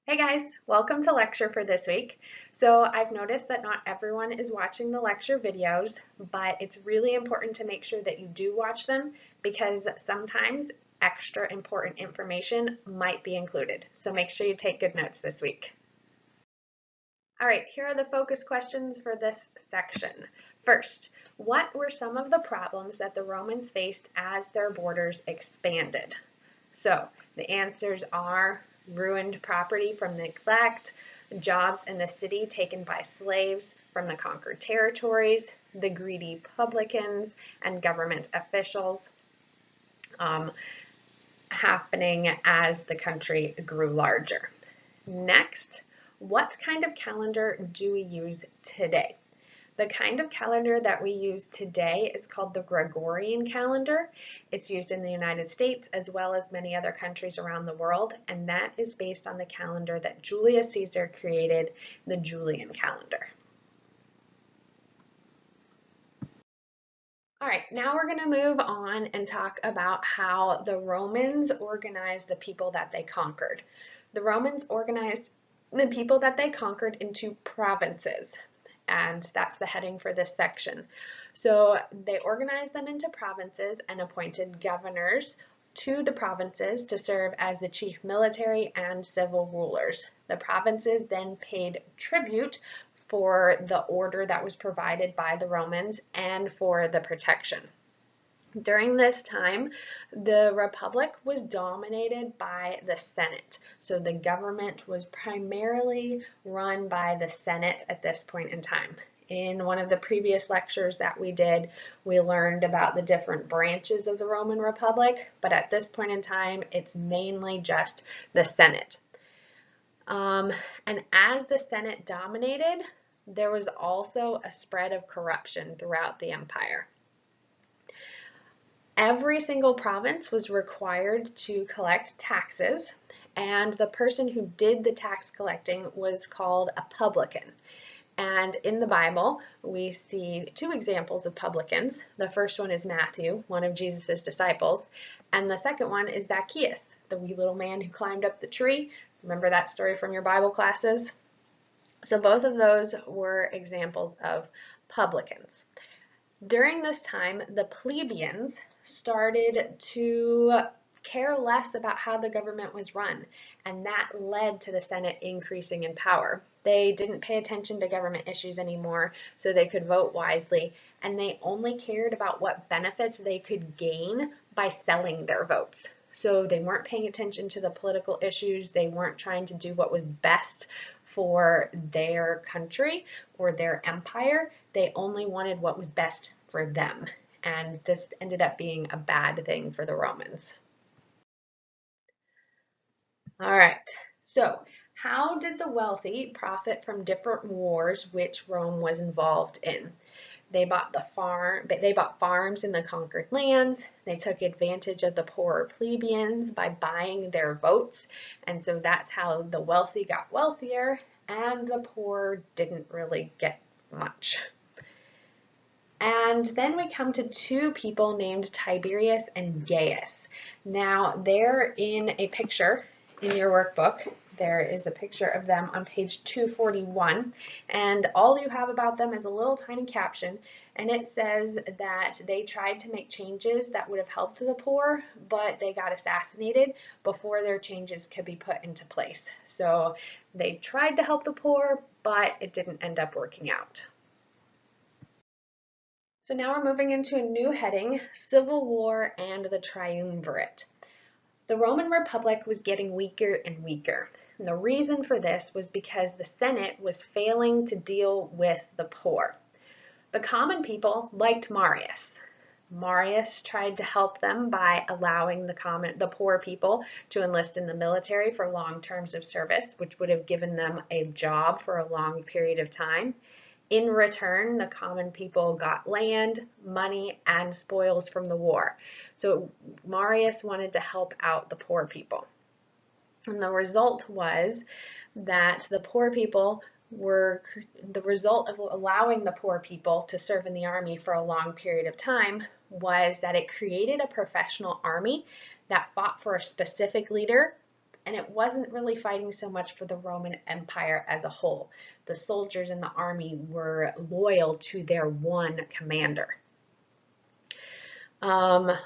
Hey guys, welcome to lecture for this week. So I've noticed that not everyone is watching the lecture videos, but it's really important to make sure that you do watch them because sometimes extra important information might be included. So make sure you take good notes this week. All right, here are the focus questions for this section. First, what were some of the problems that the Romans faced as their borders expanded? So the answers are ruined property from neglect, jobs in the city taken by slaves from the conquered territories, the greedy publicans and government officials happening as the country grew larger. Next, what kind of calendar do we use today? The kind of calendar that we use today is called the Gregorian calendar. It's used in the United States as well as many other countries around the world, and that is based on the calendar that Julius Caesar created, the Julian calendar. All right, now we're going to move on and talk about how the Romans organized the people that they conquered. The Romans organized the people that they conquered into provinces, and that's the heading for this section. So they organized them into provinces and appointed governors to the provinces to serve as the chief military and civil rulers. The provinces then paid tribute for the order that was provided by the Romans and for the protection. During this time, the Republic was dominated by the Senate. So the government was primarily run by the Senate at this point in time. In one of the previous lectures that we did, we learned about the different branches of the Roman Republic, but at this point in time, it's mainly just the Senate. And as the Senate dominated, there was also a spread of corruption throughout the empire. Every single province was required to collect taxes, and the person who did the tax collecting was called a publican. And in the Bible, we see two examples of publicans. The first one is Matthew, one of Jesus's disciples, and the second one is Zacchaeus, the wee little man who climbed up the tree. Remember that story from your Bible classes? So both of those were examples of publicans. During this time, the plebeians started to care less about how the government was run, and that led to the Senate increasing in power. They didn't pay attention to government issues anymore, so they could vote wisely, and they only cared about what benefits they could gain by selling their votes. So they weren't paying attention to the political issues. They weren't trying to do what was best for their country or their empire. They only wanted what was best for them. And this ended up being a bad thing for the Romans. All right, so how did the wealthy profit from different wars which Rome was involved in? They bought farms in the conquered lands. They took advantage of the poorer plebeians by buying their votes. And so that's how the wealthy got wealthier and the poor didn't really get much. And then we come to two people named Tiberius and Gaius. Now they're in a picture in your workbook. There is a picture of them on page 241, and all you have about them is a little tiny caption, and it says that they tried to make changes that would have helped the poor, but they got assassinated before their changes could be put into place. So they tried to help the poor, but it didn't end up working out. So now we're moving into a new heading, Civil War and the Triumvirate. The Roman Republic was getting weaker and weaker. And the reason for this was because the Senate was failing to deal with the poor. The common people liked Marius. Marius tried to help them by allowing the poor people to enlist in the military for long terms of service, which would have given them a job for a long period of time. In return, the common people got land, money, and spoils from the war. So Marius wanted to help out the poor people. And the result was that the result of allowing the poor people to serve in the army for a long period of time was that it created a professional army that fought for a specific leader and it wasn't really fighting so much for the Roman Empire as a whole. The soldiers in the army were loyal to their one commander. So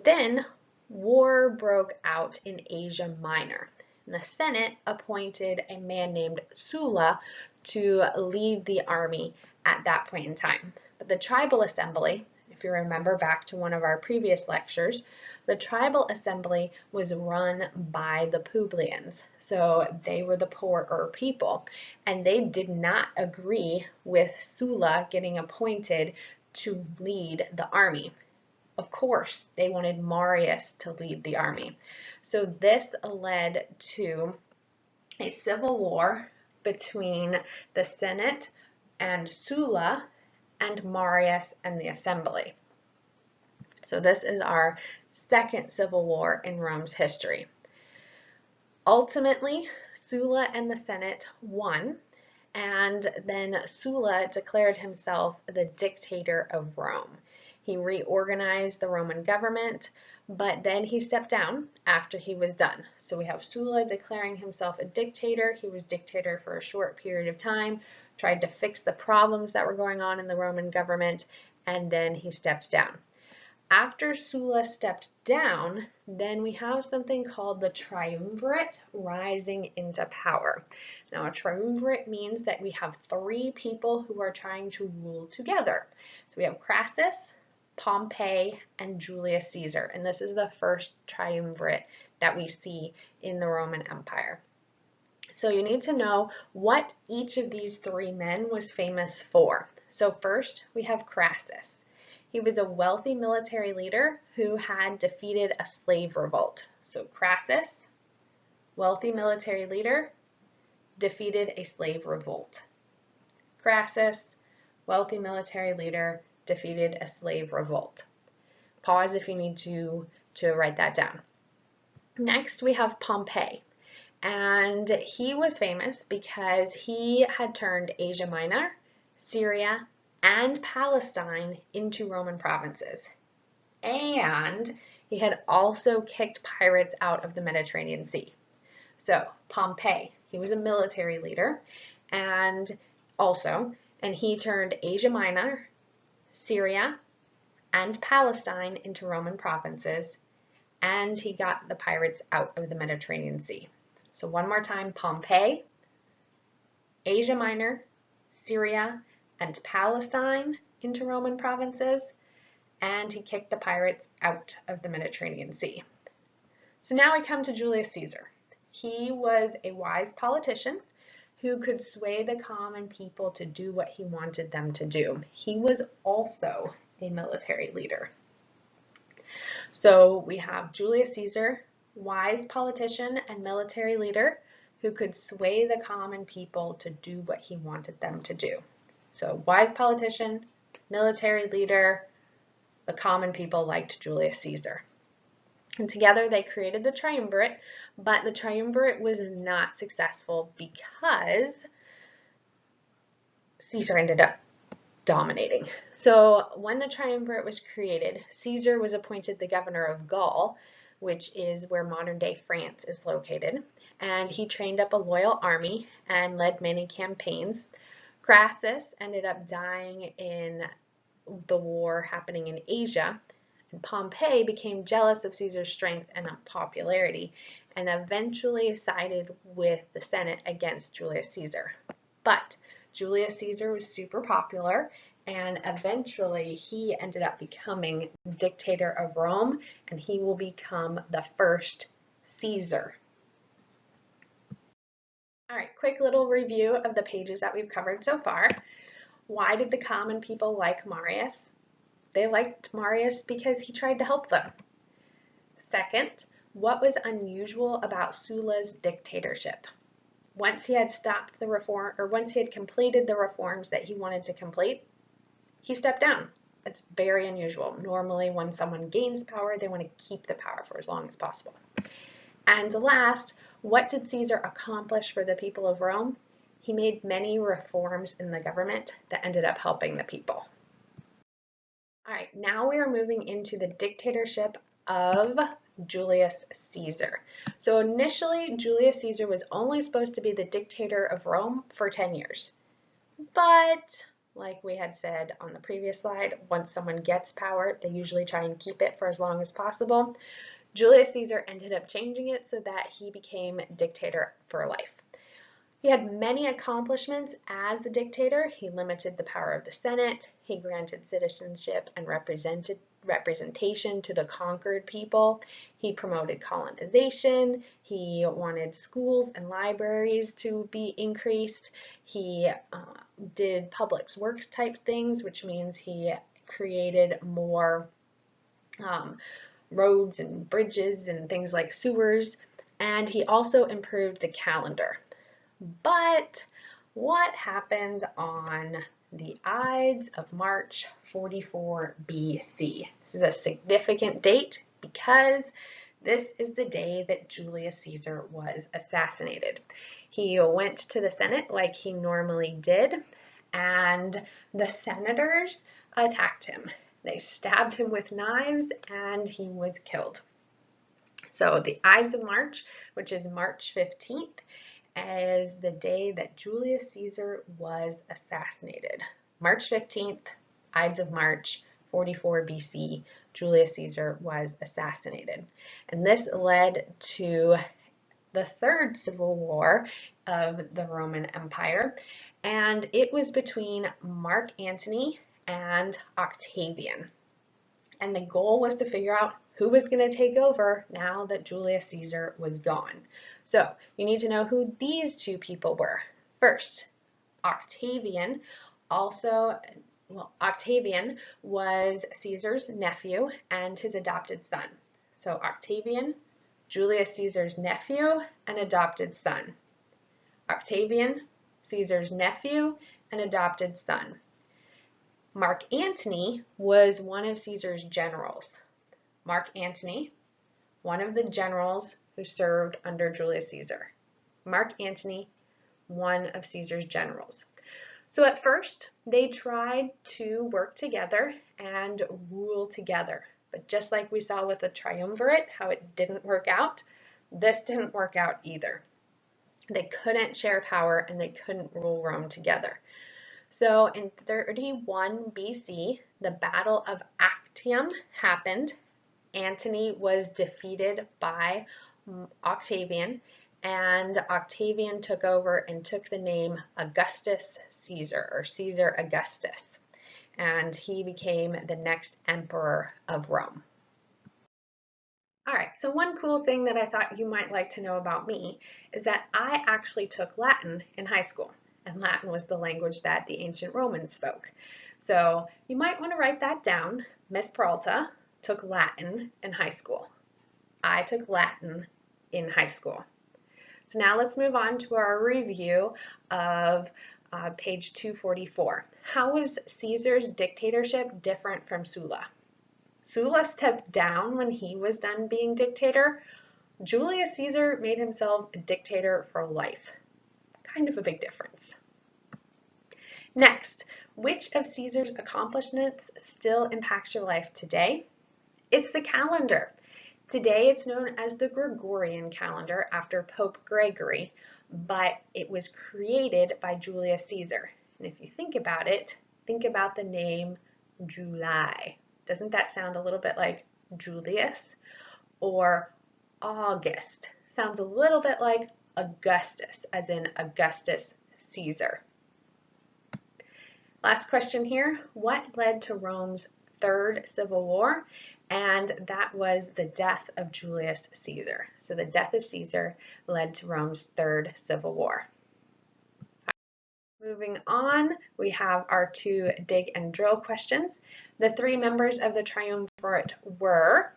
then war broke out in Asia Minor. And the Senate appointed a man named Sulla to lead the army at that point in time. But the tribal assembly, if you remember back to one of our previous lectures, the tribal assembly was run by the plebeians. So they were the poorer people, and they did not agree with Sulla getting appointed to lead the army. Of course, they wanted Marius to lead the army. So this led to a civil war between the Senate and Sulla and Marius and the assembly. So this is our second civil war in Rome's history. Ultimately, Sulla and the Senate won, and then Sulla declared himself the dictator of Rome. He reorganized the Roman government, but then he stepped down after he was done. So we have Sulla declaring himself a dictator. He was dictator for a short period of time, tried to fix the problems that were going on in the Roman government, and then he stepped down. After Sulla stepped down, then we have something called the Triumvirate rising into power. Now, a triumvirate means that we have three people who are trying to rule together. So we have Crassus, Pompey, and Julius Caesar, and this is the first triumvirate that we see in the Roman Empire. So you need to know what each of these three men was famous for. So first, we have Crassus. He was a wealthy military leader who had defeated a slave revolt. So Crassus, wealthy military leader, defeated a slave revolt. Crassus, wealthy military leader, defeated a slave revolt. Pause if you need to write that down. Next, we have Pompey, and he was famous because he had turned Asia Minor, Syria, and Palestine into Roman provinces. And he had also kicked pirates out of the Mediterranean Sea. So Pompey, he was a military leader, and he turned Asia Minor, Syria, and Palestine into Roman provinces, and he got the pirates out of the Mediterranean Sea. So one more time, Pompey, Asia Minor, Syria, and Palestine into Roman provinces, and he kicked the pirates out of the Mediterranean Sea. So now we come to Julius Caesar. He was a wise politician who could sway the common people to do what he wanted them to do. He was also a military leader. So we have Julius Caesar, wise politician and military leader who could sway the common people to do what he wanted them to do. So wise politician, military leader, the common people liked Julius Caesar. And together they created the Triumvirate, but the Triumvirate was not successful because Caesar ended up dominating. So when the Triumvirate was created, Caesar was appointed the governor of Gaul, which is where modern-day France is located, and he trained up a loyal army and led many campaigns. Crassus ended up dying in the war happening in Asia, and Pompey became jealous of Caesar's strength and popularity and eventually sided with the Senate against Julius Caesar. But Julius Caesar was super popular, and eventually he ended up becoming dictator of Rome, and he will become the first Caesar. All right, quick little review of the pages that we've covered so far. Why did the common people like Marius? They liked Marius because he tried to help them. Second, what was unusual about Sulla's dictatorship? Once he had once he had completed the reforms that he wanted to complete, he stepped down. That's very unusual. Normally, when someone gains power, they want to keep the power for as long as possible. And last, what did Caesar accomplish for the people of Rome? He made many reforms in the government that ended up helping the people. All right, now we are moving into the dictatorship of Julius Caesar. So initially, Julius Caesar was only supposed to be the dictator of Rome for 10 years. But like we had said on the previous slide, once someone gets power, they usually try and keep it for as long as possible. Julius Caesar ended up changing it so that he became dictator for life. He had many accomplishments as the dictator. He limited the power of the Senate. He granted citizenship and representation to the conquered people. He promoted colonization. He wanted schools and libraries to be increased. He did public works type things, which means he created more roads and bridges and things like sewers. And he also improved the calendar. But what happened on the Ides of March 44 BC? This is a significant date because this is the day that Julius Caesar was assassinated. He went to the Senate like he normally did, and the senators attacked him. They stabbed him with knives and he was killed. So the Ides of March, which is March 15th, is the day that Julius Caesar was assassinated. March 15th, Ides of March, 44 BC, Julius Caesar was assassinated. And this led to the third civil war of the Roman Empire, and it was between Mark Antony and Octavian. And the goal was to figure out who was going to take over now that Julius Caesar was gone. So you need to know who these two people were. First, Octavian. Octavian was Caesar's nephew and his adopted son. So Octavian, Julius Caesar's nephew and adopted son. Octavian, Caesar's nephew and adopted son. Mark Antony was one of Caesar's generals. Mark Antony, one of the generals who served under Julius Caesar. Mark Antony, one of Caesar's generals. So at first, they tried to work together and rule together. But just like we saw with the Triumvirate, how it didn't work out, this didn't work out either. They couldn't share power and they couldn't rule Rome together. So in 31 BC, the Battle of Actium happened. Antony was defeated by Octavian, and Octavian took over and took the name Augustus Caesar, or Caesar Augustus, and he became the next emperor of Rome. All right, so one cool thing that I thought you might like to know about me is that I actually took Latin in high school. And Latin was the language that the ancient Romans spoke. So you might want to write that down. Miss Peralta took Latin in high school. I took Latin in high school. So now let's move on to our review of page 244. How was Caesar's dictatorship different from Sulla? Sulla stepped down when he was done being dictator. Julius Caesar made himself a dictator for life. Kind of a big difference. Next, which of Caesar's accomplishments still impacts your life today? It's the calendar. Today it's known as the Gregorian calendar after Pope Gregory, but it was created by Julius Caesar. And if you think about it, think about the name July. Doesn't that sound a little bit like Julius? Or August. Sounds a little bit like Augustus, as in Augustus Caesar. Last question here. What led to Rome's third civil war? And that was the death of Julius Caesar. So the death of Caesar led to Rome's third civil war. Moving on, we have our two dig and drill questions. The three members of the Triumvirate were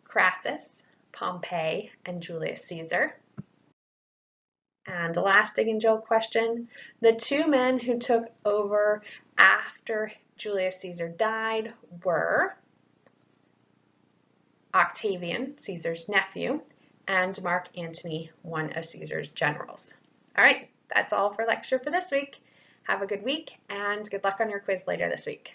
Crassus, Pompey, and Julius Caesar. And last dig and drill question, the two men who took over after Julius Caesar died were Octavian, Caesar's nephew, and Mark Antony, one of Caesar's generals. All right, that's all for lecture for this week. Have a good week and good luck on your quiz later this week.